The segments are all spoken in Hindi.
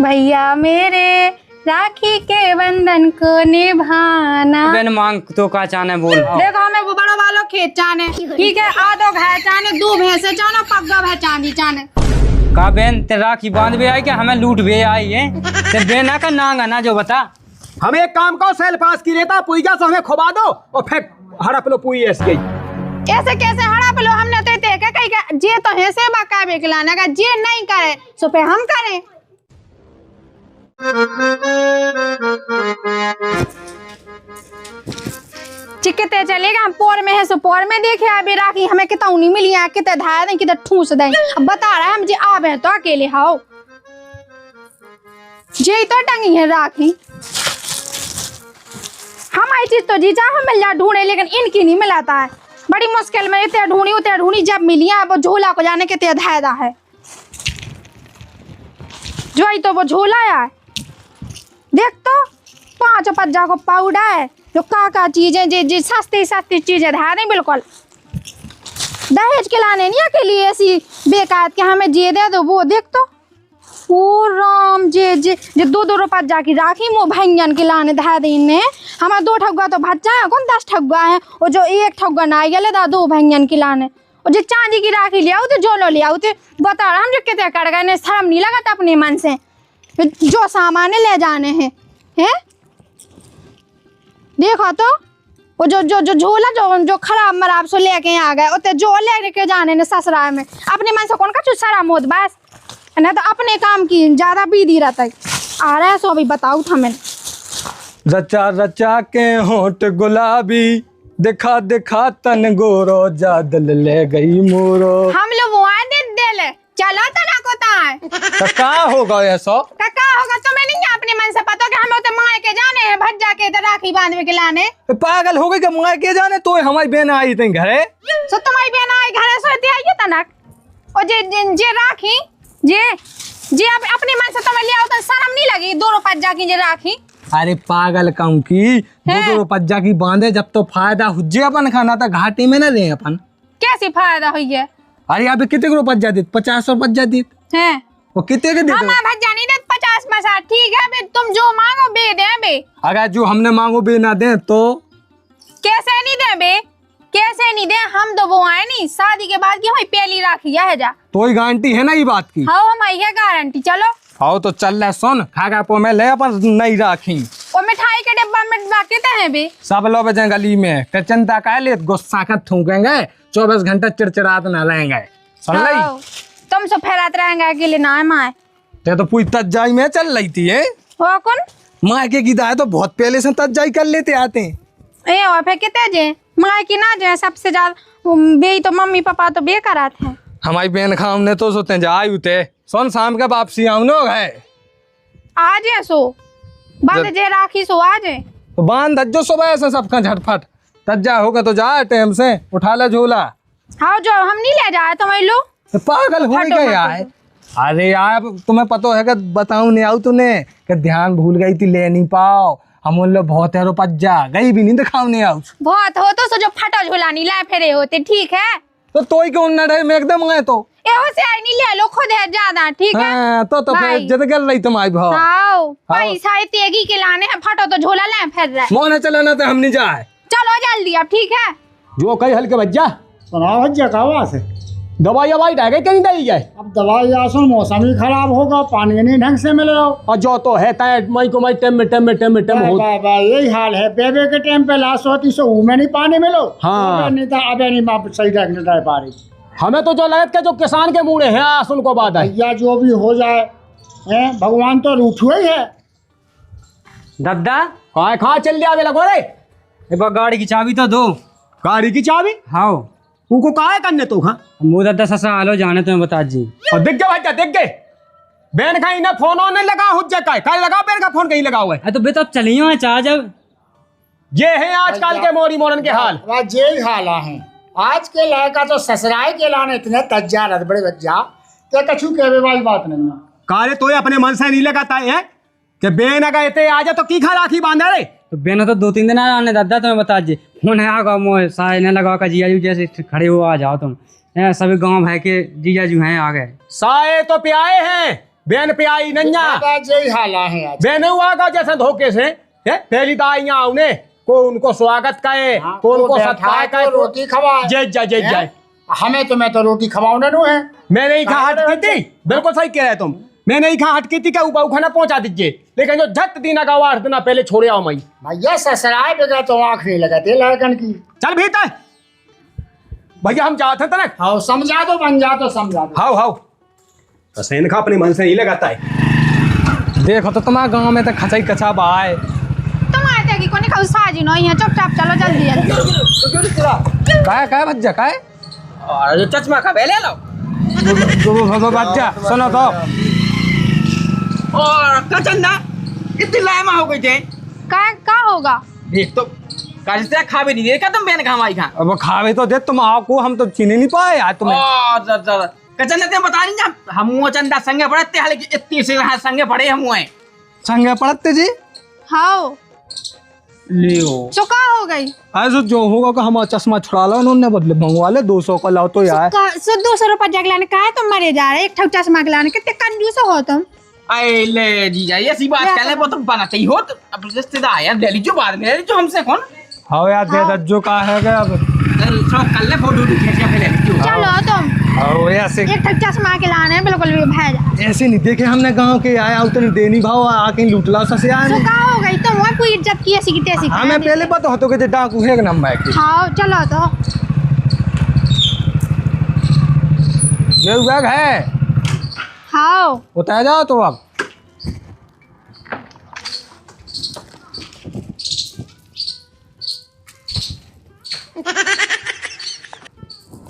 भैया मेरे राखी के बंधन को निभाना। बेन मांग तो का चाने बोल। देखो हमें वो बड़ा वालों खेत चाने, ठीक है, आधो घाय चाने, 2 भैंसे चाने, पग्गा भै चांदी चाने। का बेन ते राखी बांध भी आई कि हमें लूट भी आई है? ते बेना का नांगा ना जो बता। हमें एक काम को सेल पास की रहता पुईजा से हमें खुबा दो और फेंक हड़प लो पुई ऐसे ऐसे कैसे हड़प लो? हमने तो ते के कहीं का जे तो है से बाका बेकलाना का जे नहीं करे सो पे हम करें। चिकते चलेगा हम पोर में है सो पोर में देखे अभी राखी हमें कितना नहीं मिली है, कितने धाया दें कितने ठूस दें। अब बता रहा है हम जे आवे तो अकेले हाओ जे तो टंगी है राखी। हमारी चीज तो जीजा हम मिल जा ढूंढे लेकिन इनकी नहीं मिलाता है। बड़ी मुश्किल में इतने ढूंढी जब मिली है वो झोला को जाने के ते धायदा है जो तो वो झोला है। देख तो 5 पज्जा को पाउडर है जो का चीजें जी सस्ती चीजें धाया नहीं बिल्कुल। दहेज के लाने नहीं के लिए ऐसी बेकार के हमें जे दे दो वो। देख तो ओ राम जे 2 रुपये जाकी राखी मो भैंजन के लाने धाया देने हमारा 2 ठगुआ तो भज्जा है कौन 10 ठगुआ है और जो 1 ठगुआ ना गए दा 2 भैंजन के लाने और जो चांदी की राखी ले आओ तो जोलो ले आओ तो बता रहा हम जो कितने कर गए शर्म नहीं लगा था अपने मन से जो सामान ले जाने हैं हैं। देखो तो वो जो झोला जो खराब मराब सो लेके आ गए उतने जो लेके जाने ने ससुराल में अपने मन से कौन का चुस्सा मोद बस ना तो अपने काम की ज्यादा बीदी रहता है। आ रहा है सो अभी बताऊ था मैं। रचा रचा के होंठ गुलाबी दिखा दिखा तन गोरो जादल ले गई मोरो। हम लोग वो आए दिल चलो तो ना कोता है का होगा ऐसा का होगा तुम्हें नहीं अपने मन से पता कि हम उते माए के जाने हैं भज्जा के तो राखी बांधवे के लाने। पागल हो गई कि माए के जाने तो हमारी बहन आई थी घरे सो तुम्हारी बहन आई घरे सोती आई तनक और जे राखी जे अब अपने मन से तुम्हें ले आओ तो शर्म नहीं लगी 2 रुपये जाकी जे राखी। अरे पागल कहूँ की 2 रुपया की बांधे जब तो फायदा हुज्जे अपन खाना था घाटी में ना रहे अपन कैसे फायदा हुई है। अरे यहाँ पे कितने रुपया दी 50 रुपया दी है वो कितने के हम भज्जा नहीं दे 50 पैसा ठीक है बे तुम जो मांगो बे दे बे। अगर जो हमने मांगो बे ना दे तो कैसे नहीं दे बे कैसे नहीं दे हम तो वो आए नहीं शादी के बाद की हुई पहली राखी है जा तो ही गारंटी है ना ये बात की। हाँ हमारी है गारंटी। चलो आओ तो चल रहा सुन खा पो में ले अपन नहीं राखी और मिठाई के डिब्बा में बाकी हैं बे सब लोग बचे गली में चिंता का ले गुस्सा का थूकेंगे 24 घंटा चिड़चिड़ात ना लेंगे सुन ली तुम सब फैलात रहेंगे अकेले ना माए ते तो पूरी तज्जाई में चल रही थी है वो कौन माँ के गीता है तो बहुत पहले से तज्जाई कर लेते आते ए और फिर कितने जे माए की ना जे सबसे ज्यादा बे तो मम्मी पापा तो बेकार थे। हमारी बहन खाम ने तो सोते जाए उते सोन शाम के वापसी आऊ नो है आज है सो बांध जे राखी सो आज है तो बांध जो सुबह से सबका झटफट तज्जा होगा तो जा टाइम से उठा ले झोला। हाँ जो हम नहीं ले जाए तो लो तो पागल हो गए यार। अरे यार तुम्हें पता है कि बताऊं नहीं आऊ तूने कि ध्यान भूल गई थी ले नहीं पाओ हम उन लोग बहुत है पज्जा गई भी नहीं दिखाओ नहीं आऊ बहुत हो तो सो जो फटा झोला नहीं लाए फिर होते ठीक है तो ही क्यों न में एकदम गए तो एहो से आई नहीं ले लो खुद है ज्यादा ठीक है। हाँ, तो फिर जद गल रही तुम्हारी भाव आओ पैसा तेगी के लाने हैं फटो तो झोला ले फिर रहे मोने चलाना तो हम नहीं जाए चलो जल्दी अब ठीक है जो कई हल्के बज्जा सुनाओ भज्जा कहाँ से दवाई ववाई डागे कहीं नहीं जाए अब दवाई आसो मौसम ही खराब होगा पानी नहीं ढंग से मिल रहा और जो तो है मई को मई टेम हो यही हाल है बेबे के टाइम पे लाश होती सो में नहीं पानी मिलो। हाँ नहीं था अब नहीं माप सही ढंग से रह पा रही। हमें तो जो लगत के जो किसान के मुड़े हैं आसुन को बात है भैया जो भी हो जाए हैं भगवान तो रूठा ही है। दादा खा चल दिया बेला गोरे एक बार गाड़ी की चाबी तो दो। गाड़ी की चाबी हाँ उनको कहा करने तो हाँ मुँह दादा ससा आलो जाने तुम्हें बता जी और दिख गए भाई दिख गए बहन का इन्हें फोन नहीं लगा हुज्जा का लगा बहन का फोन कहीं लगा हुआ है तो बे तो चलियो है चाह जब ये है आजकल के मोरी मोरन के हाल यही हाल है आज के लड़का तो ससुराल के लाने इतने तज्जा रथ बड़े बच्चा क्या कछु कहवे वाली बात नहीं है। कारे तो अपने मन से नहीं लगाता है कि बेन अगर इतने आ जा तो की खा राखी बांधा रे तो बेना तो 2-3 दिन आने दादा तुम्हें बता जी फोन है आगा मोह साय ने लगा का जिया जैसे खड़े हो आ जाओ तुम सभी गांव भाई के जीजा जी हैं आ गए साए तो प्याए हैं बहन पे आई नन्या आज यही हाला है आज। बहन हुआ का जैसे धोखे से है पहली तो आई यहाँ उन्हें को उनको स्वागत करे हाँ, को उनको बैठा सत्कार है, करे तो रोटी खवाए। जय जय जय जय हमें तो मैं तो रोटी खवाऊं नु है। मैं नहीं कहा हटकी थी बिल्कुल सही कह रहे तुम मैं नहीं कहा हटकी थी क्या ऊपर खाना पहुंचा दीजिए लेकिन जो झट दीना का वार देना पहले छोड़े आओ मई भैया ससुराल बगैर तो आँख नहीं लगाते लड़कन की। चल भीतर भैया हम चाहते थे ना हाँ समझा दो बन जा तो समझा दो। हाउ हाउ हसैन खा अपने मन से नहीं लगाता है देखो तो तुम्हारे गांव में तो खचाई कचा बाय तुम आए थे कि कोनी खाऊ साजी नो यहाँ चुपचाप चलो जल्दी जल्दी। काय भज्जा काय और जो चश्मा का ले लो बच्चा सुनो तो और कचंदा इतनी लायमा हो गई थे का होगा? देख तो काजते खा भी नहीं दे क्या तुम बेन खाई खा अब खावे तो दे तुम आपको हम तो चीने नहीं पाए आज तुम्हें और कचंदा ते बता नहीं जा हम वो चंदा संगे पड़ते हाल की इतनी से संगे पड़े हम हुए संगे पड़ते जी हाँ लियो चुका हो गई। ऐसा जो होगा कि हमारा चश्मा छुड़ा लो उन्होंने बदले मंगवा ले 200 का लाओ तो यार 200 रुपया जग लाने का है तुम मरे जा रहे एक ठो चश्मा के लाने कितने कंजूस हो तुम। अरे ले जीजा ये सी बात कहले वो तुम बनाते ही हो तो अब रिश्तेदार यार ले लीजिए बाद में ले लीजिए हमसे कौन हाँ यार दे दज्जो का है क्या अब कल ले फोटो खींच के ले लीजिए चलो तुम और ऐसे एक ठो चश्मा के लाने बिल्कुल भी भेज ऐसे नहीं देखे हमने गांव के आया उतने देनी भाव आके लूटला ससे आए चुका हो गई तुम वो कोई इज्जत की ऐसी की तैसी हमें पहले पता होतो कि डाकू है नंबर की हाँ चलो तो ये बैग है हाँ उतार जाओ तो अब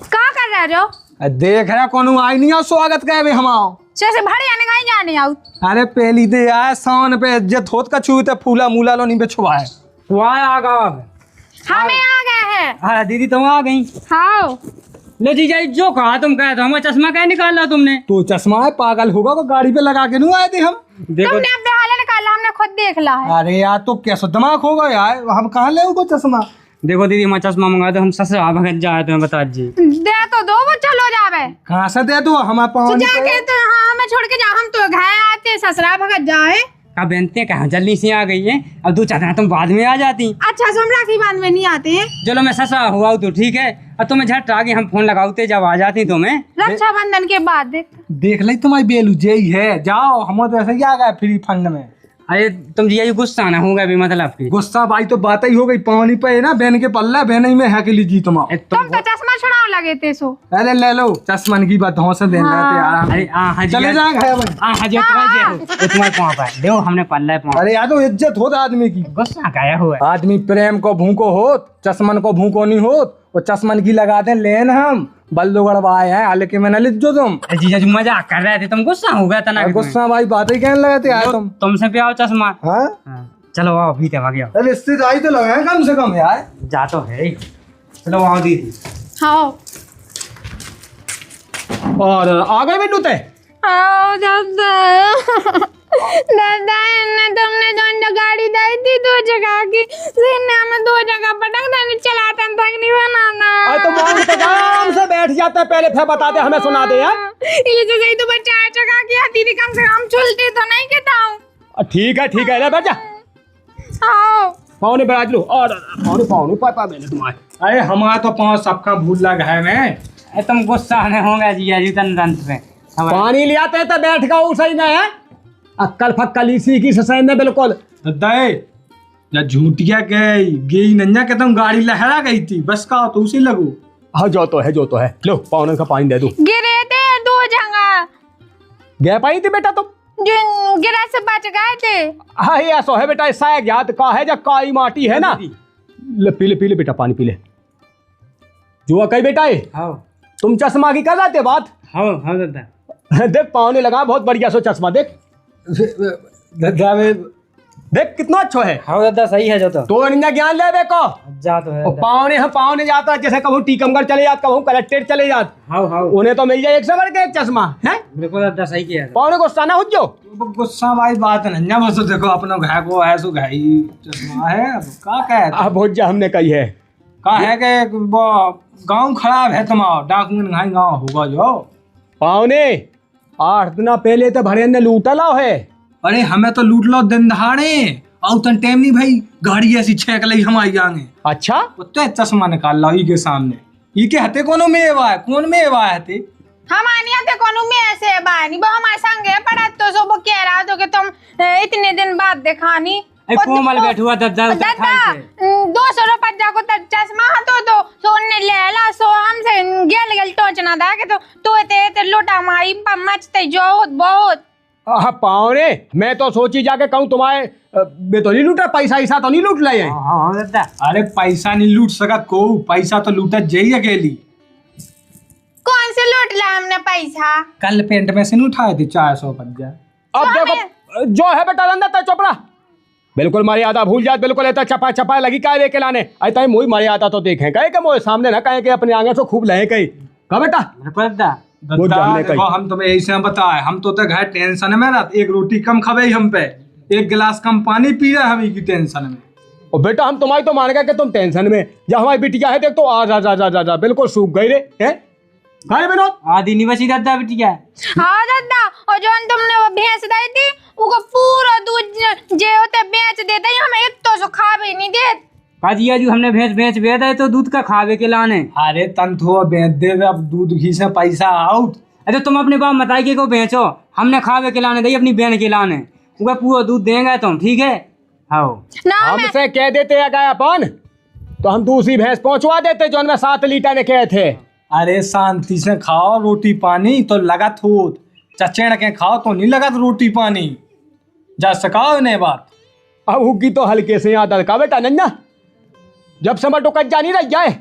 का कर रहे हो? देख रहा कौन आई नहीं आओ स्वागत करे हमाओ से भरे आने कहीं जाने आओ। अरे पहली दे आए सान पे इज्जत होत का छूते फूला मूला लो नहीं बेचवा है वहाँ आ गए हमें आ गए हैं। हाँ दीदी तुम आ गई हाँ ले जीजा जो कहा तुम कहे तो हमें चश्मा क्या निकाला तुमने तो चश्मा है पागल होगा तो गाड़ी पे लगा के नहीं आए थे हम देखो तुमने अपने हाल निकाला हमने खुद देख ला है। अरे यार तो कैसा दिमाग होगा यार हम कहाँ ले उनको चश्मा देखो दीदी हमारा चश्मा मंगा दो हम ससुराल भगत जाए तुम्हें बता दीजिए दे तो दो वो चलो जावे कहाँ से दे दो हमारे तो पाँव जाके तो हाँ हमें छोड़ के जा हम तो घर आते ससुराल भगत जाए। का बेनते कहा जल्दी से आ गई है अब दो चार दिन तुम बाद में आ जाती अच्छा तो हम राखी बांध में नहीं आते हैं। चलो मैं ससा हुआ तो ठीक है अब तुम्हें झट आगे हम फोन लगाते जब आ जाती तुम्हें रक्षाबंधन के बाद देख ली तुम्हारी बेलू जेई है जाओ हम तो ऐसे ही आ गए फ्री फंड में अरे तुम जी गुस्सा ना होगा भी मतलब की गुस्सा भाई तो बात ही हो गई पानी पे है ना बहन के पल्ला बहन ही में है के लीजिए तुम तुम तो चश्मा छुड़ाओ लगे थे सो। अरे ले लो चश्मन की बात से देना हाँ। अरे हाँ चले जाए तुम्हारे पाँव पर देखो हमने पल्ला है पाँव अरे यार तो इज्जत होता आदमी की गुस्सा गाया हुआ है आदमी प्रेम को भूखो हो चश्मन को भूखो नहीं हो वो चश्मन की लगा दे लेन हम बल्लो गड़वाए हैं हालांकि मैंने लिख जो तुम जीजा जी मजाक कर रहे थे तुम गुस्सा हो गया था ना गुस्सा भाई बात ही कहने लगे थे यार तुम तुमसे पे आओ चश्मा हाँ चलो आओ अभी तक आ गया अरे रिश्तेदारी तो लगे कम से कम यार जा तो है ही चलो आओ दीदी हाँ और आ गए बिट्टू ते आओ दादा दादा ने तुमने जो गाड़ी दी थी 2 जगह की सीने हमें 2 जगह पटक देने चलाता तक नहीं बनाना। अरे तो मान तो आराम से बैठ जाते पहले फिर बता दे हमें सुना दे यार ये जो गई तो मैं 4 जगह की आती थी कम से कम चुलती तो नहीं कहता हूँ। ठीक है ले बैठ जा आओ पाँव बैठ लो और पाँव पापा मैंने तुम्हारे अरे हमारा तो पाँव सबका भूल लगा है मैं तुम गुस्सा नहीं होगा जीजा जी तन से पानी ले आते तो बैठ का सही ना है अक्कल फक्कल इसी की ससैन ने बिल्कुल दाए या झूठिया गई नन्या के तुम गाड़ी लहरा गई थी बस का तो उसी लगू हाँ जो तो है लो पाउन का पानी दे दूं गिरे थे 2 जगह गए पाई थी बेटा तुम जिन गिरा से बच गए थे। हाँ ये ऐसा है बेटा ऐसा है ज्ञात का है जब काई माटी है ना ले पी ले बेटा पानी पी ले जुआ कई बेटा है हाँ तुम चश्मा की कर रहे थे बात हाँ हाँ दादा देख पाँव ने लगा बहुत बढ़िया सो चश्मा देख देख कितना अच्छा है हाँ दादा सही है जो तो इनका ज्ञान ले देखो जा तो है पाँव ने जाता है जैसे कहूँ टीकमगढ़ चले जात कहूँ कलेक्टेट चले जात हाँ हाँ उन्हें तो मिल जाए 100 बढ़ के एक चश्मा है बिल्कुल दादा सही किया पाँव ने गुस्सा ना हो जो गुस्सा भाई बात नन्या बस देखो अपना घाय को है सो घाई चश्मा है अब का कहे अब बहुत जा हमने कही है का है कि गांव खराब है तुम्हारा डाकुमेंट घाई गांव होगा जो पाँव ने 8 दिन पहले तो भरे ने लूटा लाओ है। अरे हमें तो लूट लो दिन दहाड़े और तन टाइम नहीं भाई, गाड़ी ऐसी छेक ली हमारी आगे। अच्छा तो चश्मा निकाल ला ई के सामने, ई के हते कोनो मेवा है, कौन मेवा है हते? हमारे यहाँ कोनो में ऐसे बानी वो हमारे संगे पड़ा तो सो वो कह रहा तो कि तुम इतने दिन बाद दिखानी। कोमल बैठुआ दद्दा उतर खाई से। 200 रुपया को चश्मा तो सोने ले ला सो हमसे गेल गेल टोचना था कि तो ते लोटा मारी मचते जो बहुत। पावने मैं तो सोची जाके कहूँ तुम्हारे बे तो नहीं लूटा, पैसा ऐसा तो नहीं लूट लाए हैं। हाँ दद्दा। अरे पैसा नहीं लूट सकत को, पैसा तो लूटा जई अकेली। कौन से लूट ला हमने पैसा? कल पेंट में से नहीं उठाए थे 450। अब देखो जो है बेटा अंदर चोपड़ा बिल्कुल मर्यादा भूल जात, बिल्कुल ऐसा चपा चपा लगी काय लेके लाने ऐसा मोई मर्यादा तो देखें कहे के मोए सामने ना कहे के अपने आगे से खूब लहे कही का बेटा दद्दा वो जानने देखो कही। हम तुम्हें ऐसे बताए, हम तो घर टेंशन में रहते, एक रोटी कम खावे हम पे, एक गिलास कम पानी पी रहे हम की टेंशन में। और बेटा हम तुम्हारी तो मान गए कि तुम टेंशन में, जब हमारी बिटिया है देख तो आ जा जा जा जा, जा बिल्कुल सूख गई रे हैं खाए विनोद आधी नहीं बची दद्दा बिटिया। हाँ दादा, और जो तुमने वो भैंस दी थी वो पूरा दूध जे होते बेच देते ही हमें तो सो खा भी नहीं देते। काजी आजू हमने भैंस बेच है तो दूध का खावे के लाने। अरे तंथो बेच दे, अब दूध घी से पैसा आउट। अरे तुम अपने बाप बताई के को बेचो, हमने खावे के लाने दी अपनी बहन के लाने, वो पूरा दूध देंगे तुम, ठीक है? हाँ हमसे कह देते अगर अपन तो हम दूसरी भैंस पहुंचवा देते जो हमें 7 लीटर ने कहे थे। अरे शांति से खाओ रोटी पानी तो लगा थोत, चचेड़ के खाओ तो नहीं लगा रोटी पानी, जा सकाओ नहीं बात। अब उगी तो हल्के से याद का बेटा नन्ना, जब से मैं टुकट जा नहीं रही जाए,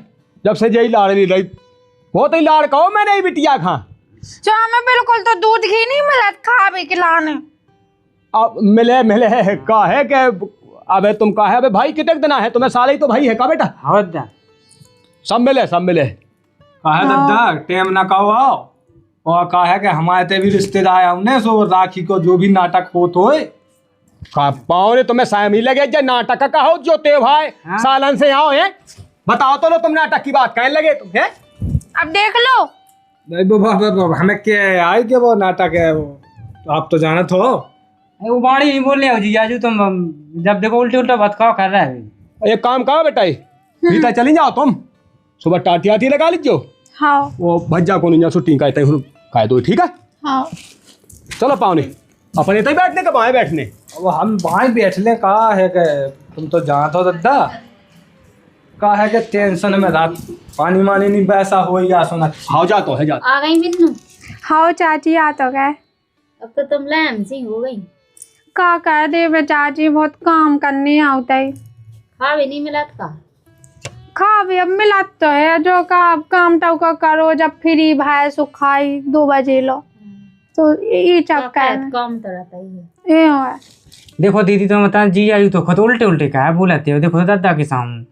जब से यही लाड़ नहीं रही बहुत ही लाड़ कहो मैं नहीं बिटिया खा। जो हमें बिल्कुल तो दूध घी नहीं मिला खा भी खिलाने। अब मिले का है कि अबे तुम का है अबे भाई कितने दिन है तुम्हें, साले ही तो भाई है का बेटा। हाँ दद्दा सब मिले कहा दद्दा टेम ना कहो आओ, और कहा है कि हमारे ते भी रिश्तेदार हमने सो राखी को जो भी नाटक होत होए का पाओ ने तुम्हें शामिल लगे जे नाटक का हो जो ते भाई हाँ? सालन से आओ है बताओ तो लो तुम नाटक की बात कहने लगे तुम है। अब देख लो हमें क्या आए कि वो नाटक है वो, तो आप तो जानत हो। वो बाड़ी नहीं बोल रहे हो जी आजू, तुम जब देखो उल्टे उल्टा बतखाव कर रहा है। एक काम करो बेटा भीतर चली जाओ तुम, सुबह टाटी आती लगा लीजिए हाँ वो भज्जा को नहीं छुट्टी कहते कह दो ठीक है। हाँ चलो पाओने अपने तो बैठने का बाएं बैठने। अब हम वहाँ बैठ ले, कहा है कि तुम तो जानत हो दद्दा, कहा है कि टेंशन में रात पानी मानी नहीं वैसा हो या सुना। हाँ जा तो है जा। आ गई बिन्नू, हाँ चाची आ तो गए। अब तो तुम लैम सी हो गई। का कह दे बे चाची बहुत काम करने आता है। खा भी नहीं मिला का खा भी अब मिला तो है जो का अब काम तो का करो, जब फ्री भाई सो खाई 2 बजे लो तो ये चक्कर है। काम तो रहता ही है। ये हुआ देखो दीदी तो बता जी आयु तो खुद उल्टे उल्टे का है बोलते हो, देखो दद्दा के सामने।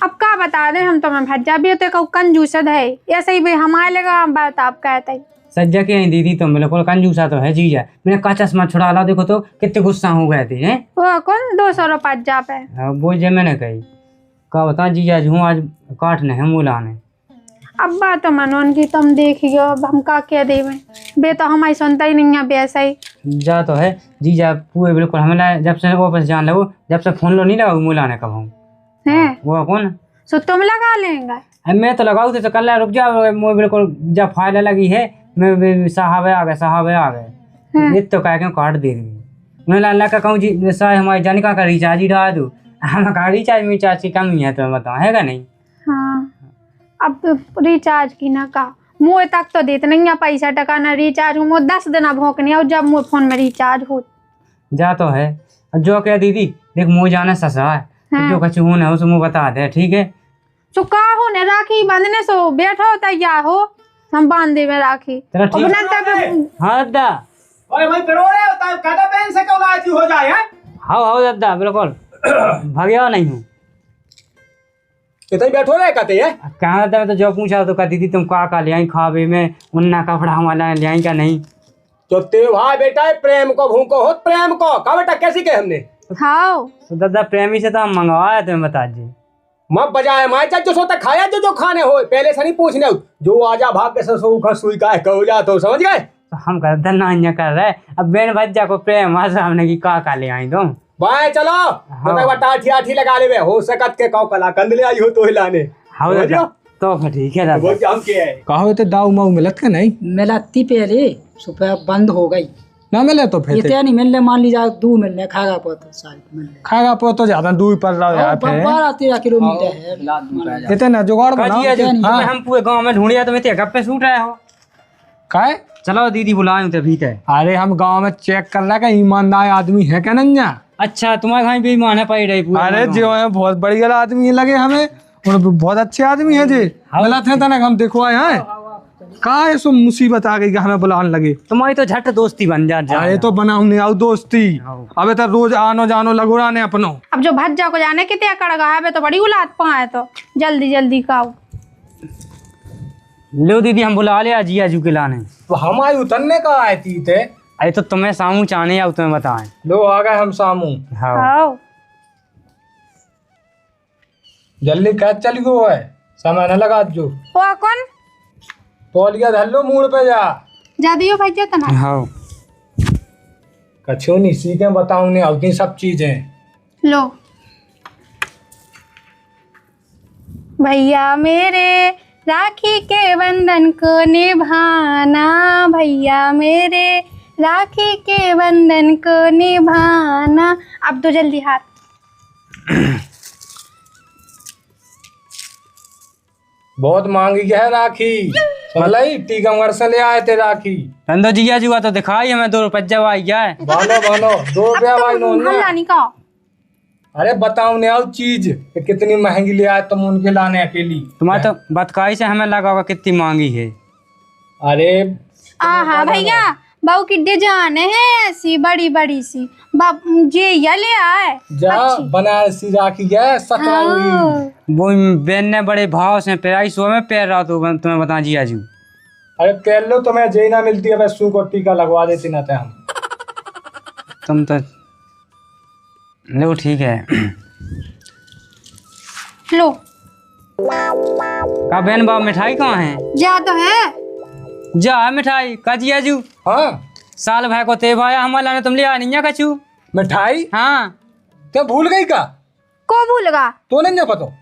अब क्या बता रहे हम तुम्हें भज्जा भी होते कहूँ कंजूसद है, ऐसे ही भी हमारे लगा बात आप कहते ही सज्जा के हैं दीदी, तो बिल्कुल कंजूसा तो है जीजा। मैंने का चश्मा छुड़ा ला, देखो तो कितने गुस्सा हो गए थे हैं। वो कौन 200 रुपया पे वो जे मैंने कही का बता जीजा हूँ आज काटने है मुलाने। अब बात तो मनोन की तुम देखियो, अब हम का कह देवे बे तो हमारी सुनता ही नहीं है वैसा ही जा तो है जीजा पूरे बिल्कुल हमें जब से वापस जान लगो, जब से फोन लो नहीं लगा मुलाने कब हूँ है वो कौन सो तुम लगा लेंगे। मैं तो लगाऊ थे तो कल रुक जाओ, मुझे बिल्कुल जब फाइल लगी है मैं साहब आ गए ये तो कह के काट दे रही। मैं लाला का कहूँ जी साहब हमारी जानी का रिचार्ज ही डाल दूँ, हम का रिचार्ज में चाची कम ही है तो बताओ है का नहीं। हाँ अब तो रिचार्ज की ना का मुँह तक तो देते नहीं है पैसा टका ना रिचार्ज मुँह 10 दिन भोंकनी और जब मुँह फोन में रिचार्ज हो जा तो है। जो क्या दीदी देख मुँह जाना ससुरा है हाँ। जो कछु होना है उसे मुँह बता दे ठीक है। तो का हो ने राखी बांधने सो बैठो तैयार हो हम बांध दे में राखी चलो ठीक अपना तब हाँ दद्दा ओए भाई पेरोड़े होता है काटा पेन से कौन आती हो जाए है। हाँ दद्दा बिल्कुल भाग्या नहीं हूँ इतना बैठो रहे कहते हैं। कहा था तो जो पूछा तो कहती थी तुम का ले आई खावे में उन्ना कपड़ा हमारा ले आई का नहीं। तो ते भाई बेटा प्रेम को भूको हो प्रेम को का बेटा कैसी कहे हमने। हाँ तो दादा प्रेमी से तो हम मंगवाया तुम्हें बता जी मत बजाए माए चाहे जो सोता खाया जो जो खाने हो पहले से नहीं पूछने जो आजा भाग के ससुर का सुई का है कहो जा तो समझ गए। हम कर धन्ना कर रहे अब बेन भज्जा को प्रेम आशा हमने की का ले आई तुम बाय चलो तो टाठी आठी लगा ले हो सकत के कौ कला कंद ले आई हो तो हिलाने हाँ दादा तो फिर ठीक है दादा। वो क्या हम के है कहो तो दाऊ माऊ मिलत के नहीं मिलाती पहले सुबह बंद हो गई ना मिले तो फिर इतने नहीं मिलने मान लीजिए 2 मिलने खागा पोत साल मिलने खागा पो तो ज्यादा दूर पड़ रहा है यहाँ पे 12-13 किलोमीटर है। इतने जुगाड़ बनाओ काजी आज हम पूरे गांव में ढूंढिया तो मैं गप्पे सूट रहे हो काय चलो दीदी बुलाए तो ठीक है। अरे हम गांव में चेक कर रहा है ईमानदार आदमी है क्या नहीं है? अच्छा तुम्हारे घर भी मान पड़ रही पूरे अरे जो है बहुत बढ़िया आदमी लगे हमें और बहुत अच्छे आदमी है जी मिला थे तना हम देखो आए हैं का सो मुसीबत आ गई कि हमें बुलाने लगे तुम्हारी तो झट दोस्ती बन जा अरे तो बनाऊने आओ दोस्ती अबे तो रोज आनो जानो लगोराने अपनो अब जो भज्जा को जाने कितने कड़गा है तो बड़ी उलाद पाए तो जल्दी जल्दी खाओ। लो दीदी हम बुला ले जिया जू के लाने। तो हम आए उतरने का आए थी थे अरे तो तुम्हें सामू चाहने या तुम्हें बताएं। लो आ गए हम सामू हाँ आओ जल्दी कैद चली गो है समय न लगा जो वो कौन तौलिया धर लो मूड पे जा दियो भज्जा तना हाँ कछो नहीं सीखे बताऊं ने होती सब चीजें लो भैया मेरे राखी के बंधन को निभाना भैया मेरे राखी के बंधन को निभाना। अब तो जल्दी हाथ बहुत मांगी है राखी समझ टीकमगढ़ से ले आए थे राखी रंदो जिया जुआ तो दिखाई हमें 2 रुपये जब आई गया है। बानो बानो 2 रुपया भाई हल्ला नहीं खाओ। अरे बताओ ने आओ चीज कि कितनी महंगी ले आए तुम उनके लाने अकेली तुम्हारे तो बतकाई से हमें लगा होगा कितनी मांगी है। अरे हाँ भैया बहू की डिजाइन है ऐसी बड़ी बड़ी सी जे ये ले आए जा बनारसी राखी है 17 वो बेन ने बड़े भाव से पेराई सो में पैर रहा तो तुम्हें बता जिया जू। अरे कह लो तुम्हें जे ना मिलती है सू को टीका लगवा देती ना थे हम तुम तो लो ठीक है। लो का बहन बाप मिठाई कहाँ है? जा तो है जा मिठाई का जिया जू। हाँ साल भाई को ते भाया हमारा ने तुम ले आ नहीं कछू मिठाई हाँ क्या भूल गई का को भूलगा तो नहीं पता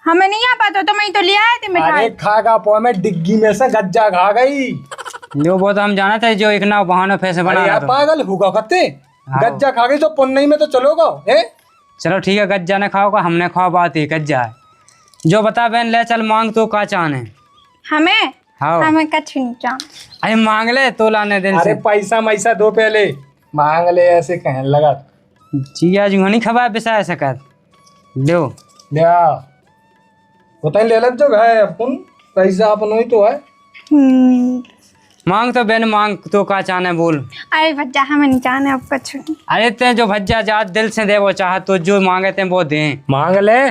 हमें नहीं आ पाता तो मैं तो ले आए थे मिठाई। अरे खागा पो में डिग्गी में से गज्जा खा गई जो वो तो हम जाना था जो एक नाव बहाना फैसे बना अरे रहा यार था। पागल होगा कत्ते गज्जा खा गई तो पुन्नई में तो चलोगा चलो ठीक है गज्जा ने खाओगा हमने खाओ बात है गज्जा है जो बता बहन ले चल मांग तो का चाहने हमें हाँ हमें कछ नहीं चाह। अरे मांग ले तो लाने दिल अरे से पैसा मैसा दो पहले मांग ले ऐसे कहने लगा जिया जू नहीं खबा बिसा सकत लो ले आ बताइए ले लग जो है अपन पैसा अपन ही तो है मांग तो बहन मांग तो का चाहने बोल। अरे भज्जा हमें नहीं चाहने अब कछ नहीं। अरे ते जो भज्जा जात दिल से दे वो चाह तो जो मांगे ते वो दे मांग ले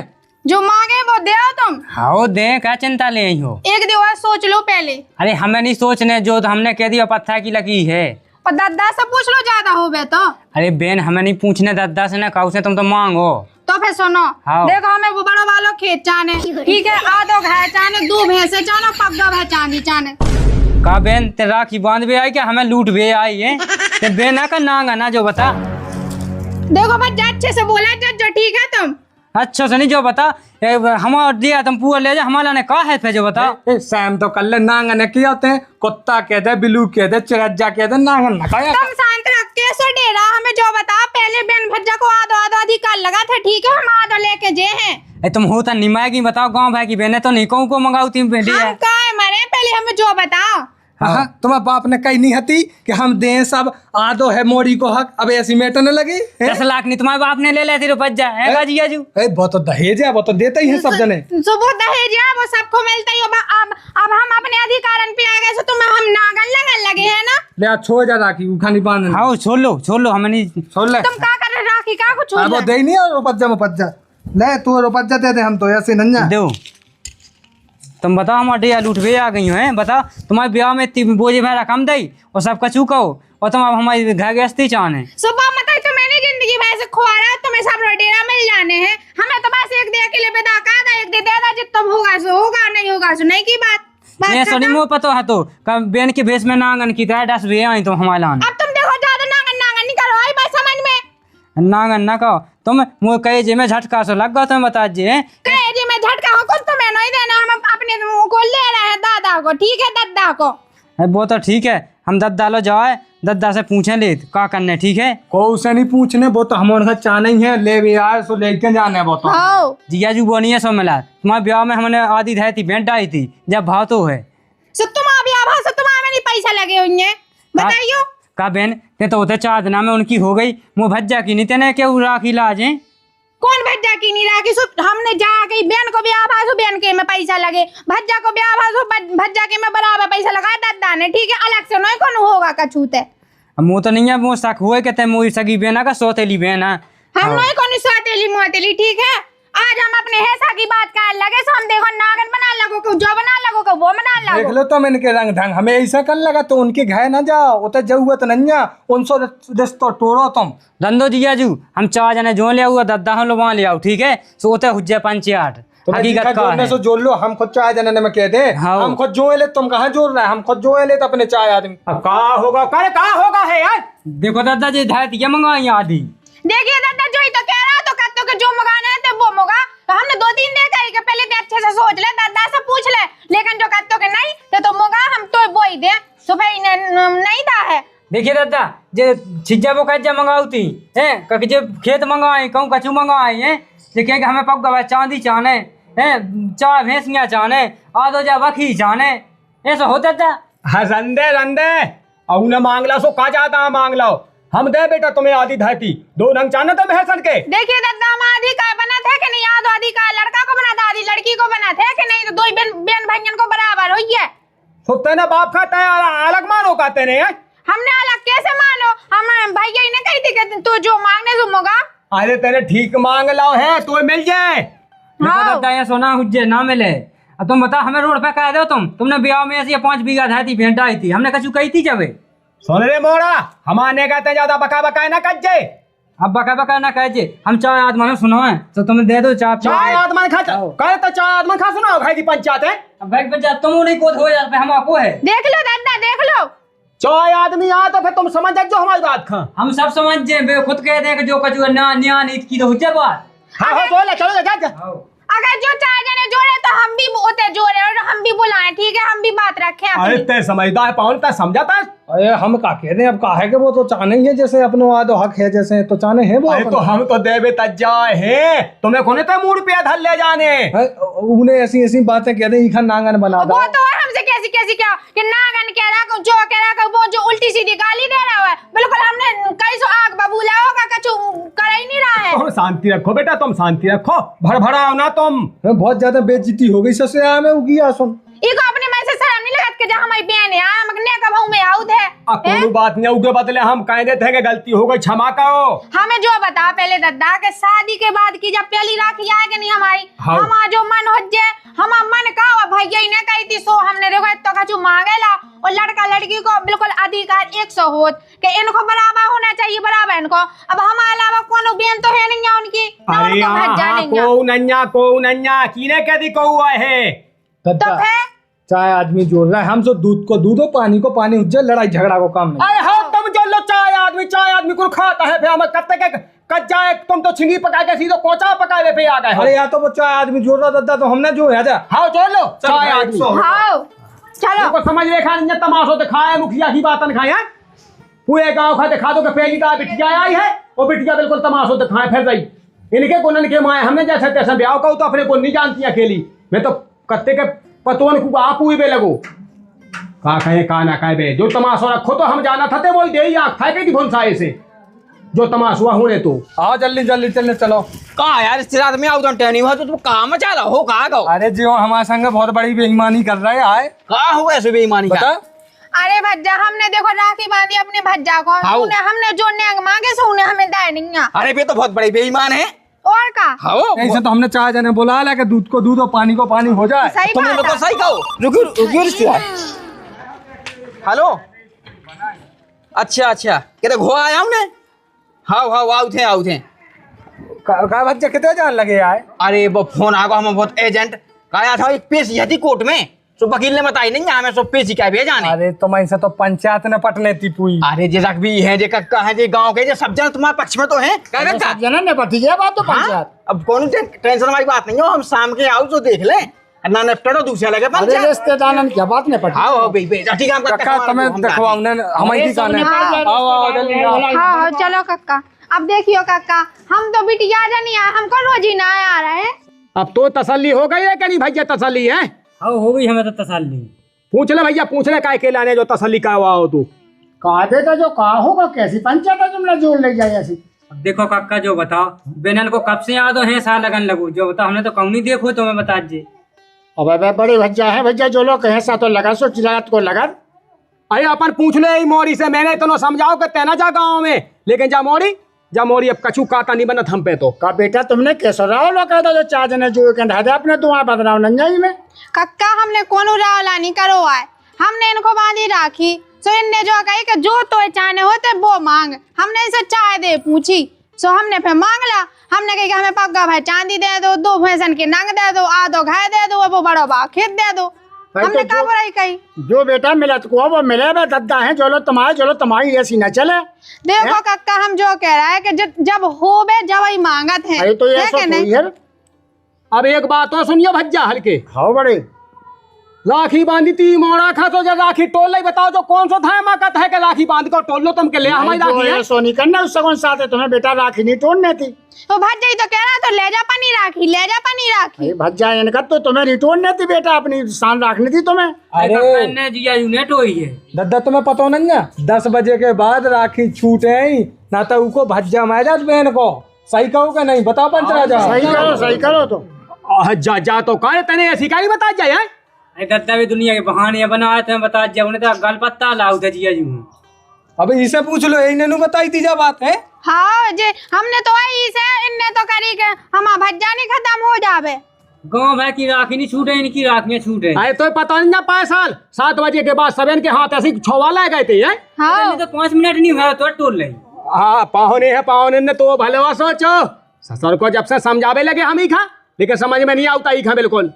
जो मांगे वो दे आओ तुम। हाँ दे क्या चिंता ले आई हो। एक दो बार सोच लो पहले। अरे हमें नहीं सोचने जो तो हमने कह दिया पत्थर की लगी है और दादा से पूछ लो ज्यादा हो बे तो। अरे बहन हमें नहीं पूछने दादा से ना काऊ से तुम तो मांगो तो फिर सुनो हाँ। देखो हमें वो बड़ा वालों खेत चाने ठीक है आधो घाय चाने 2 भैंसे चाने पग्गा भै चांदी चाने का बहन ते राखी बांध भी आई क्या हमें लूट भी आई है ते बेना का नांगा ना जो बता। देखो भज्जा अच्छे से बोला जो ठीक है तुम अच्छा सुनी जो बता हमारा दिया तुम पूरा ले जा हमारा ने कहा है फिर जो बता। सैम तो कल नांग ने किया होते हैं कुत्ता कहते हैं बिल्लू कहते हैं चिरज्जा कहते हैं नांग न खाया तुम शांत रख के सो डेरा हमें जो बता पहले बेन भज्जा को आधो अधिकार लगा था ठीक है हम आधो लेके जे हैं। तुम होता निमाएगी बताओ गांव भाई की बहने तो नहीं कहूँ को मंगाऊ तीन बेटी है हम काय मरे पहले हमें जो बताओ। हाँ तुम्हारे बाप ने कही नहीं हती कि हम दें सब आदो है मोड़ी को हक अब ऐसी मेटने लगे 10 लाख नहीं तुम्हारे बाप ने ले लेती रुपया है गाजिया जू। वो तो दहेज है वो तो देते ही है सब जने जो वो दहेज है वो सबको मिलता ही होगा। अब हम अपने अधिकारन पे आ गए तो तुम्हें हम नागन लगन लगे है ना। ले छोड़ जा राखी उखानी बांध हाँ छोड़ लो हमें नहीं छोड़ ले तुम क्या कर रहे राखी का कुछ वो दे नहीं है रुपज्जा मुपज्जा ले तू रुपज्जा दे दे हम तो ऐसे नन्या दो तुम बताओ हमारे या लूट भी आ गई हैं बताओ तुम्हारे ब्याह में इतनी बोझे में रकम दई और सब कछू कहो और तुम अब हमारी घर गस्ती चाहने सुबह मतलब तो मैंने जिंदगी भर से खुआ रहा तुम्हें सब रोटेरा मिल जाने हैं हमें तो बस एक दे के लिए बेदा का एक दे देगा जितना होगा सो होगा नहीं होगा सो नहीं की बात। बात ये सोनी खत्म। मुँह पतो है तो कब बेन के भेष में नांगन की तरह डस वे आई तुम हमारे लाने अब तुम देखो ज्यादा नांगन नांगन नहीं करो, आई बात समझ में। नांगन ना कहो तुम मुँह कहे जे में झटका सो लग गया तुम्हें बता जे कहे जी मैं झटका हो कुछ तुम्हें नहीं देना, हम अपने मुंह को ले रहे हैं दादा को, ठीक है दद्दा को। वो तो ठीक है, हम दद्दा लो जाए दद्दा से पूछे ले का करने, ठीक है। को उसे नहीं पूछने, वो तो हम उनका चाहना ही है, ले भी आए सो लेके जाना है वो तो। हाँ जिया जू बोनी है सो मिला तुम्हारे ब्याह में हमने आधी धाई थी भेंट आई थी जब भाव तो है सो तुम अभी आभा से तुम्हारे नहीं पैसा लगे हुए हैं, बताइयो। का बहन ते तो होते 4 दिन में उनकी हो गई, मुँह भज्जा की नहीं तेने क्यों राखी लाजे कौन भज्जा की नहीं राखी, सो हमने जा गई बहन को ब्याह भासो बहन के में पैसा लगे, भज्जा को ब्याह भासो भज्जा के में बराबर पैसा लगाया दद्दा ने, ठीक है। अलग से नहीं कौन होगा कछूते, मुँह तो नहीं है मुँह शक हुए कहते मुँह सगी बहना का सोतेली बहना हम नहीं कौन स्वातेली मुआतेली, ठीक है। आज हम अपने हैसा की बात कर लगे, सो हम देखो नागन बना लगो को जो बना लगो को वो बना देख लगो। लो तुम इनके रंग ढंग, हमें ऐसा कर लगा तो उनके घर ना जाओ, वो तो जरूरत नहीं है उनसे रिश्तो तोड़ो तुम। रंदो जिया जू हम 4 जने जो ले आऊ दद्दा हम लोग वहाँ ले आओ, ठीक है। सोते हुज्जे 5-8 हकीकत का है। से जोड़ लो, हम खुद 4 जने में कह दे, हाँ। हम खुद जो ले, तुम कहाँ जोड़ रहे हैं, हम खुद जो ले तो अपने 4 आदमी। अब का होगा करे का होगा है यार। देखो दादा जी धाय ये मंगाई आधी, देखिए दादा जो ही तो कह रहा, तो कत्तो के जो मंगाना है तो वो मंगा, तो हमने 2-3 देखा ही कि पहले तो अच्छे से सोच ले, दादा से पूछ ले, लेकिन जो कत्तो के नहीं तो मंगा, हम तो वो ही दे सुबह नहीं था है। देखिए दादा जे छिज्जा वो कज्जा मंगाऊती है कक जे खेत मंगाई कहूँ कछु मंगाई है जे कहे कि हमें पक गवा चांदी चाने है 4 भैंसियाँ चाने आधो जा बखी चाने ऐसा होता था। हाँ रंदे रंदे और न मांग लो सो का जाता मांग लो, हम दे बेटा तुम्हें आधी धाती 2 नंग चाने तो भैंसन के। देखिए दादा हम आधी का बना थे कि नहीं, आधो आधी का लड़का को बना था, आधी लड़की को बना थे कि नहीं, तो 2 बहन भाइयन को बराबर हुई है। सुते ना बाप खाता है अलग मानो कहते नहीं है। हमने अलग कैसे मानो, हम भैया ही ने कही थी कि तू जो मांगने तू मंगा। अरे तेने ठीक मांग लो है तो मिल जाए। देखो दादा ये सोना हुज्जे ना मिले, अब तुम बता हमें रोड पे कह दो तुमने ब्याह में ऐसी 5 बीघा धाई थी भेंट आई थी, हमने कछु कही थी जब सुन रे मोड़ा हमारे कहते ज्यादा बका बका ना कज्जे। अब बका बका ना कहे हम 4 आदमी ने सुनो है तो तुम दे दो 4 आदमी खा कहे तो 4 आदमी खा सुनाओ भाई की पंचायत है। अब भाई बच्चा तुम नहीं कोद हो जाते हम आपको है। देख लो दादा देख लो, 4 आदमी आ तो फिर तुम समझ जाओ हमारी बात खा। हम सब समझ जे खुद कहते हैं कि जो कछु न्याय नीति की तो हुज्जे बात। हाँ हाँ बोले चलो जा। अगर जो 4 जने जोड़े तो हम भी होते जोड़े और हम भी बुलाएं, ठीक है, हम भी बात रखें अरे अपनी। ते समझदार पवन ते समझाता है। अरे हम का कह रहे हैं, अब का है कि वो तो चाहने ही है, जैसे अपनो आदो हक है जैसे तो चाहने हैं वो। अरे तो हम तो देवे तजाए हैं, तुम्हें कोने तो मूड पे धर ले जाने। उन्हें ऐसी ऐसी बातें कह रहे हैं नांगन बना दो। वो तो है हमसे कैसी कैसी क्या कि नागन कह रहा जो कह रहा वो जो उल्टी सीधी गाली दे रहा है, बिल्कुल हमने कई सो आग बबूला होगा कछु कर ही नहीं रहा है। तुम शांति रखो बेटा, तुम शांति रखो, भड़भड़ाओ ना तुम। बहुत ज्यादा बेइज्जती हो गई ससुराल में उगिया सुन। इको अपने मन से शर्म नहीं लगत के जा हमारी बहन है आ मगने का भाऊ में आउद है। कोई बात नहीं, उगे बदले हम कह देते हैं कि गलती हो गई क्षमा करो। हमें जो बता पहले दादा के शादी के बाद की जब पहली राखी आएगी नहीं हमारी, हाँ। हम जो मन हो जाए हम मन का भैया ने कही थी सो हमने देखो तो कछु मांगेला और लड़का लड़की को बिल्कुल अधिकार 100 होत कि इनको बराबर होना चाहिए, बराबर इनको। अब हमारे अलावा कोनो बहन तो है नहीं है उनकी, ना अरे उनको भज्जा नहीं है। को नन्या कीने कह दी को हुआ है। तो फिर 4 आदमी जोड़ रहा है, हम तो दूध को दूध और पानी को पानी उज्जै, लड़ाई झगड़ा को काम नहीं। अरे हाँ तुम जो लो 4 आदमी को खाता है, फिर हम कत्ते के कच जाए, तुम तो छिंगी पका के सीधो कोचा पकाए पे आ गए। अरे या तो वो 4 आदमी जोड़ रहा था तो हमने जो है जा। हाँ जोड़ लो 4 आदमी। हाँ चलो को समझ रेखा नहीं तमाशो तो खाए, मुखिया की बात न खाए, पूरे गांव खाते खा दो के पहली का बिटिया आई है, वो बिटिया बिल्कुल तमाशो तो खाए फिर गई। इनके कोनन के माए हमने जैसे तैसे ब्याह का तो अपने को नहीं जानती अकेली, मैं तो कत्ते के पतोन को आप हुई बे लगो का कहे का ना कहे बे, जो तमाशो रखो तो हम जाना था वही दे ही आँख खाए के भुनसाए से जो तमाशुआ होने तो। आओ जल्दी जल्दी चलने चलो। कहा यार इस रात में आओ तो टेनी हुआ तो तुम कहाँ मचा रहा हो, कहाँ गो? अरे जी हमारे संग बहुत बड़ी बेईमानी कर रहे हैं। कहाँ हुआ ऐसे बेईमानी का? बता। अरे भज्जा हमने देखो राखी बांधी अपने भज्जा को, हाँ। उन्हें हमने जो नेंग मांगे सो उन्हें हमें दे नहीं है। अरे बे तो बहुत बड़े बेईमान है। और का हाँ ऐसे तो हमने 4 जने बुला लिया कि दूध को दूध और पानी को पानी हो जाए। सही तुमने बात तो है। सही कहो। रुकियो रिश्तेदार। हेलो अच्छा कहते घो आया हमने। हाँ आओ थे। का बच्चे कितने जान लगे आए? अरे वो फोन आ गया, हम बहुत एजेंट कहा था एक पेश यदि कोर्ट में सो वकील ने बताई नहीं हमें सो पेशी क्या भेजा ने। अरे तुम ऐसे तो पंचायत ने पटने थी पुई। अरे जे रख भी है जे कक्का है जे गांव के जे सब जन तुम्हारे पक्ष में तो है क्या कक्का। सब जना ने पटी है बात तो हाँ? पंचायत। अब कौन टेंशन वाली बात नहीं हो, हम शाम के आओ तो देख ले ना निपटो दूसरे लगे अरे पंचायत। रिश्तेदार क्या बात ने पटी। आओ बे बे ठीक है हम कक्का तुम्हें दिखवाऊं ने हमारी की काने। आओ आओ जल्दी आओ। हाँ हाँ चलो कक्का। अब देखियो कक्का, हम तो बिटिया जानी है, हमको रोज ही ना आ रहे हैं। अब तो तसल्ली हो गई है कि नहीं भैया? तसल्ली है? हाँ हो गई हमें तो तसल्ली। पूछ ले भैया, पूछ ले काय के लाने जो तसल्ली का हुआ हो तू। कहा बेटा जो कहा होगा कैसी पंचायत है तुमने जोड़ ले जाए ऐसी। अब देखो काका जो बताओ, बेनन को कब से याद है साल लगन लगू, जो बताओ हमने तो कम नहीं देखो तो मैं बता दे। अब अबे बड़े भज्जा है भज्जा जो लोग कहे सा तो लगा सो चिरात को लगा। अरे अपन पूछ ले ई मोरी से, मैंने तो समझाओ कि तेना जा गाँव में, लेकिन जा मोरी अब कछु काटा नहीं बनत हम पे तो। का बेटा तुमने कैसे राव लोग कहता जो चार जने जो कहते है अपने दुआ बदलाव नंजाई में। कक्का हमने कौन रावला नहीं करो आए, हमने इनको बांधी राखी। सो इनने जो कही कि जो तो चाहने होते वो मांग, हमने इसे चाय दे पूछी। सो हमने फिर मांगला, हमने कही कि हमें पक्का भाई चांदी दे दो, 2 भैंसन के नंग दे दो, आधो घाय दे दो, वो बड़ो बा खेत दे दो। भाई हमने तो कहा बुराई कही। जो बेटा मिलत को वो मिले बे दद्दा है जो लो तुम्हारी ऐसी न चले। देखो कक्का हम जो कह रहा है कि जब हो बे जब ही मांगत है। अरे तो ये है सो कि नहीं? कोई है। अब एक बात तो सुनियो भज्जा हल्के, हाँ बड़े राखी बांधी थी मोड़ा खा तो जब राखी टोल लाई बताओ जो कौन सा था माँ कहता है कि राखी बांध को टोल लो तुम के ले हमारी राखी है। सोनी करना उस सगुन साथ है तुम्हें बेटा राखी नहीं तोड़ने थी। तो भज्जा तो कह रहा तो ले जा पनी राखी, ले जा पनी राखी। अरे भज्जा इनका तो तुम्हें रिटोड़ने थी बेटा, अपनी शान रखनी थी तुम्हें। अरे ने जिया यूनिट हुई है। दद्दा तुम्हें पता नहीं ना 10 बजे के बाद राखी छूटे ही ना तो उको भज्जा मार जा बहन को। सही कहो कि नहीं बताओ पंच राजा। सही करो तो। जा तो कहे तेने ऐसी का बता जाए। अरे गद्दा भी दुनिया के बहाने बनाए थे, बता दिया उन्हें तो गल पत्ता लाऊ थे जिया जू। अब इसे पूछ लो, यही ने बताई थी जा बात है। हाँ जे हमने तो आई से इनने तो करी के हमारा भज्जा नहीं खत्म हो जावे। गाँव भाई की राखी नहीं छूटे, इनकी राखियाँ छूटे। अरे तो पता नहीं ना 5 साल 7 बजे के बाद सब इनके हाथ ऐसे छुआ ले गए थे। हाँ तो 5 मिनट नहीं हुआ तो टोल ले। हाँ पाहुने ने तो भले सोचो ससुर को जब से समझावे लगे हम ही खा, लेकिन समझ में नहीं आता ही खा बिल्कुल।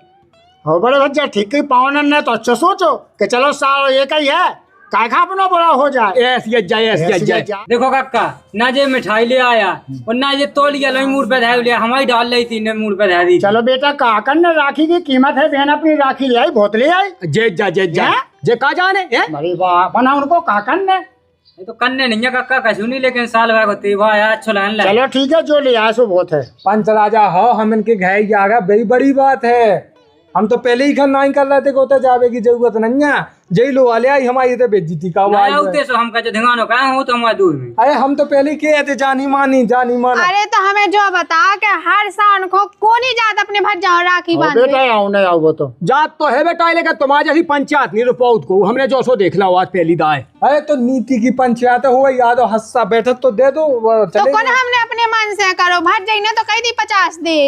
हो बड़े भज्जा ठीक ही पावन ने तो अच्छा सोचो कि चलो साल एक ही है काय खा अपना बड़ा हो जाए। ऐसी जाए। देखो काका ना जे मिठाई ले आया और ना जे तोलिया लो मुंह पे धाय लिया, हमारी डाल ली थी ने मुंह पे धाय दी। चलो बेटा काकन ने राखी की कीमत है, बहन अपनी राखी ले आई बहुत ले आई। जे का जाने बड़ी वाह बना उनको काकन ने। ये तो कन्ने नहीं है काका कछु नहीं, लेकिन साल भर को तेवा आया अच्छा लान ला। चलो ठीक है जो ले आया सो बहुत है। पंच राजा हो हम इनके घर जा गए, बड़ी बड़ी बात है। हम तो पहले ही घर नहीं कर रहे थे को जावे की जरूरत नहीं है। जई लो वाले आई हमारी तो बेइज्जती का ना होते सो हम कहे धिंगानो का हो तो हमारे दूर में। अरे हम तो पहले किए थे जानी मानी। अरे तो हमें जो बता के हर साल को कोनी जात अपने भज्जा और राखी हो बांधे। बेटा आओ नहीं आओ वो तो जात तो है बेटा, लेकिन तुम्हारी जैसी पंचायत नहीं रुपौत को हमने जो सो देख ला आज पहली दाए। अरे तो नीति की पंचायत हुआ याद हो, हस्सा बैठक तो दे दो तो कौन हमने अपने मन से करो, भज्जा ने तो कही थी 50 दे।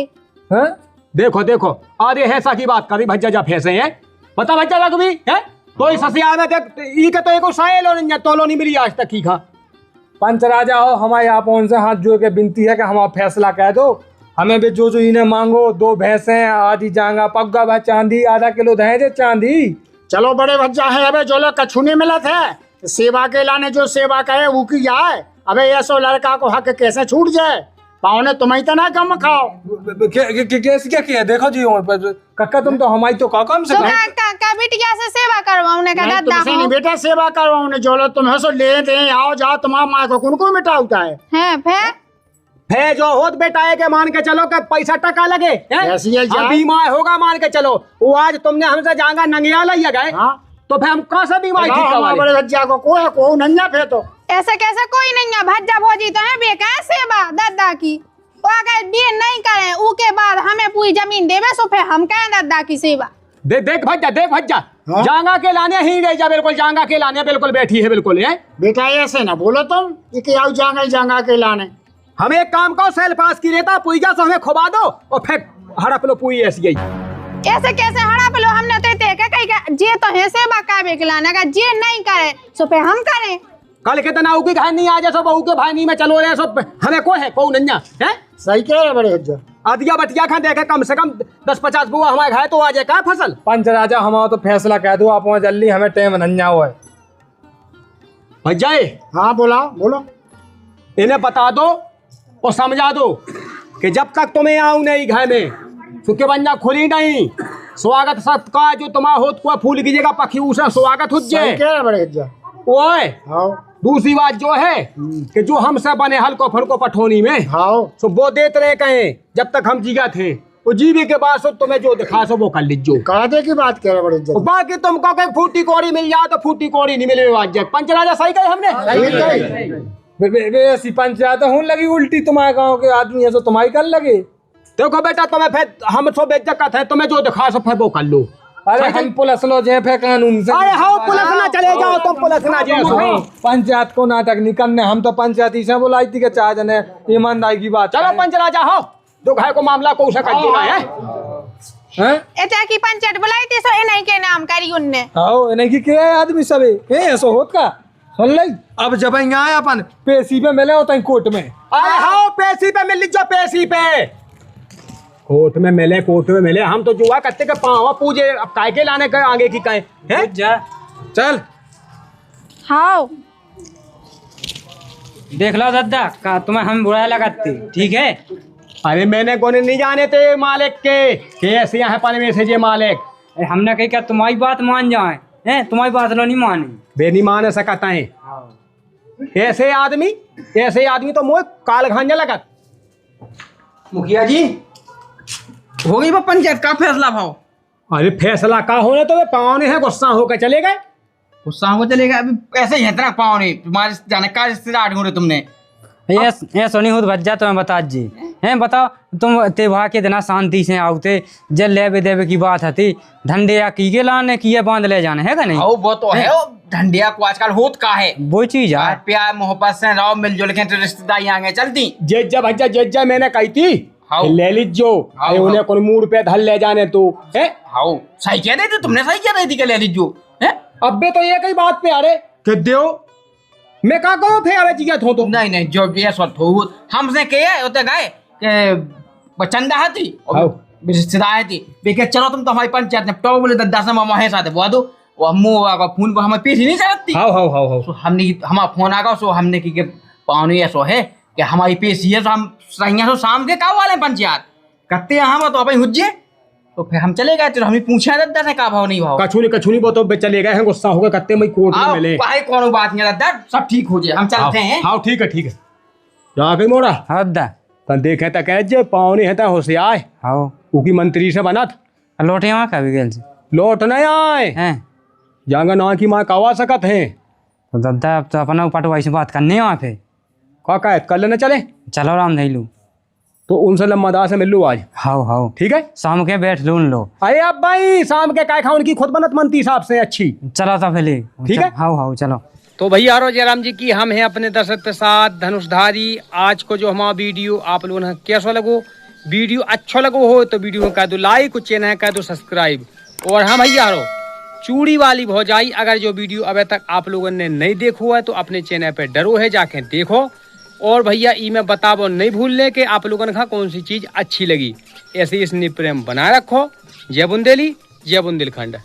हैं? देखो अरे ऐसा की बात करी भज्जा जब फैसे हैं बता भज्जा लग भी है तो इस ससिया में देख ई के तो एको साए लो नहीं तोलो नहीं मिली आज तक की खा। पंच राजा हो हमारे आप उनसे हाथ जोड़ के विनती है कि हमारा फैसला कह दो। हमें भी जो इन्हें मांगो 2 भैंसें आधी जांगा पग्गा भा चांदी आधा किलो दहेज चांदी। चलो बड़े भज्जा है अबे जो लोग कछु नहीं मिलत है सेवा के लाने जो सेवा करे वो की जाए। अबे ऐसो लड़का को हक कैसे छूट जाए, पावने तुम ही तो ना कम खाओ। कैसे क्या किया देखो जी कक्का तुम तो हमारी तो का काम से तो का बिटिया से सेवा करवाऊं ने कहा तुमसे नहीं बेटा सेवा करवाओ ने जो लोग तुम्हें सो ले दे आओ जाओ तुम्हारा माँ को कुनको मिटा होता है फे जो होत बेटा है के मान के चलो कि पैसा टका लगे ऐसी है जाए। बीमार होगा मान के चलो, वो आज तुमने हमसे जांगा नंगिया लिया गए हाँ तो फिर हम कौन सा बीमार ठीक हमारे करवा बड़े भज्जा को नंगा फे तो ऐसे कैसे कोई नहीं है। भज्जा भोजी तो है बेकार सेवा दादा की, वो अगर बिये नहीं करे उके बाद हमें पूरी जमीन देवे सो फिर हम कहें दादा की सेवा। देख भज्जा हाँ? जांगा के लाने ही रह जा बिल्कुल, जांगा के लाने बिल्कुल बैठी है बिल्कुल है। बेटा ऐसे ना बोलो तुम कि आओ जांगा के लाने। हम एक काम करो सेल पास की रहता पुईजा से हमें खुबा दो और फिर हड़प लो पुई ऐसी गई। ऐसे कैसे हड़प लो, हमने तो कही का जे तो है सेवा काबे के लाने का, जे नहीं करे सो फिर हम करें। कल के तना की घर नहीं आ जा सो बहू के भाई नहीं में चलो रहे सो हमें को है को नन्या है। सही कह रहे बड़े भज्जा। आदिया बटिया खा देखे कम से कम 10-50 बुआ हमारे खाए तो आ जाए का फसल। पंच राजा हमारा तो फैसला कह दो आप वहाँ जल्दी, हमें टाइम नंजा हुआ है। भैया हाँ बोला बोलो। इन्हें बता दो और समझा दो कि जब तक तुम्हें आऊं नहीं घर में सुखे बंजा खुली नहीं, स्वागत सत्कार जो तुम्हारा होत को फूल की जगह पखी उसे स्वागत हो सही जाए। कह रहे बड़े जा। ओए हाँ दूसरी बात जो है कि जो हमसे बने हल्को फल्को पठोनी में हाँ सो वो देते रहे कहें जब तक हम जीगा थे, वो जीवी के बाद सो तुम्हें जो दिखा सो वो कर लीजो। कायदे की बात कह रहे बड़े जा। बाकी तुमको कहीं फूटी कौड़ी मिल जाए तो फूटी कौड़ी नहीं मिले आज जाए। पंच राजा सही कहे हमने। ऐसी पंचायत होने लगी उल्टी, तुम्हारे गांव के आदमी है तो तुम्हारी कर लगे। देखो बेटा तुम्हें फिर हम सो बेइज्जत है, तुम्हें जो दिखा सो फिर वो कर लो। अरे हम पुलिस लो जे फे कानून से। अरे हाँ पुलिस ना चले जाओ, तुम पुलिस ना जाओ। पंचायत को नाटक नहीं करने, हम तो पंचायती से बुलाई थी के चाह जने ईमानदारी की बात। चलो पंच राजा हो, जो घाय को मामला को उसे कर देना है। हैं? एता की पंचायत बुलाई थी सो इन्हीं के नाम करी उनने। आओ इन्हें की क्या है आदमी सबे ए ऐसो होत का सुन ले। अब जब यहाँ अपन पेशी पे मिले होता है कोर्ट में। अरे हाँ पेशी पे मिल लीजिए, पेशी पे कोर्ट में मिले, कोर्ट में मिले। हम तो जुआ करते के पाँव पूजे, अब काय के लाने का आगे की कहे हैं। जा चल हाँ देख लो दादा का तुम्हें हम बुरा लगाते, ठीक है। अरे मैंने कोने नहीं जाने थे मालिक के कैसे यहाँ पानी में से जे मालिक। अरे हमने कही क्या तुम्हारी बात मान जाए हैं, तुम्हारी बात लो नहीं मानी। बेनी मान सकता है ऐसे आदमी तो मोह काल खाने लगा। मुखिया जी हो गई वो पंचायत का फैसला भाव। अरे फैसला का होने तो वे पावने हैं, गुस्सा होकर चले गए। गुस्सा हो चलेगा अभी ऐसे ही इतना पाओ तुम्हारे जाने का रिश्तेदार ढूंढे तुमने। ये सोनी हो भज्जा तुम्हें बता जी हैं, बताओ तुम त्योहार के दिन शांति से आओते, जल लेवे देवे की बात हती, धंधे या की के लाने किए बांध ले जाने है का नहीं। आओ वो तो है, ढंडिया को आजकल होत का है वो चीज है। प्यार मोहब्बत से रहो मिलजुल के रिश्तेदारी आगे चलती। जेजा भज्जा जेजा मैंने कही थी हाँ। ले लीजो। हाँ, उन्हें हाँ। कोई मूड पे धल ले जाने तो है। हाँ सही कह रही थी तुमने, सही कह रही थी कि ले लीजो है। अबे तो ये कई बात पे आ रहे कि देव मैं का करो थे अबे जिया थो तो नहीं जो ये सो थो हमसे के होते गए के चंदा हती हाँ। और रिश्तेदार थी बेके चलो तुम तो हमारी पंचायत में तो बोले दस से मामा है साथ बुआ दो वो मुंह का फोन पर हमें पीछे नहीं सकती। हाँ सो हमने हमारा फोन आ गया सो हमने की के पावनी ऐसो है कि हमारी पेशी है, तो हम सही सो शाम के का वाले पंचायत करते हैं हम तो अपन हुज्जे। तो फिर हम चले गए तो हमने पूछा दद्दा से का भाव नहीं भाव। कछुनी वो तो चले गए हैं, गुस्सा होगा कत्ते में कोर्ट में मिले। भाई कोनो बात नहीं दद्दा, सब ठीक हो जाए, हम चलते हैं। हाँ ठीक है जा गई मोड़ा। हाँ दा तन देखे तक कह जे पावनी है ता होशियार हाँ उकी मंत्री से बनत लौटे वहाँ का भी गेल से लौट नहीं आए हैं। जांगा ना की माँ कवा सकत है। तो दादा अब तो अपना पटवाई से बात करने वहाँ पे का कल न चले चलो राम नहीं लू तो उनसे लम्बादार से मिल लूँ आज। हाँ हाँ ठीक है शाम के बैठ लून लो। अरे अब भाई शाम के काय खाओ उनकी खुद बनत मनती हिसाब से अच्छी। चलो तो पहले ठीक है? हाँ हाँ चलो। तो भैया आरो जयराम जी की हम हैं अपने दर्शक के साथ धनुषधारी। आज को जो हमारा वीडियो आप लोगों ने कैसा लगो, वीडियो अच्छा लगो हो तो वीडियो को कर दो लाइक, चैनल कर दो सब्सक्राइब। और हाँ भैया आरो चूड़ी वाली भौजाई अगर जो वीडियो अभी तक आप लोगों ने नहीं देखो है तो अपने चैनल पे डरो है जाके देखो। और भैया ई में बताओ नहीं भूलने के आप लोगों ने कहा कौन सी चीज़ अच्छी लगी। ऐसे ही स्नेह प्रेम बनाए रखो। जय बुंदेली जय बुंदेलखंड।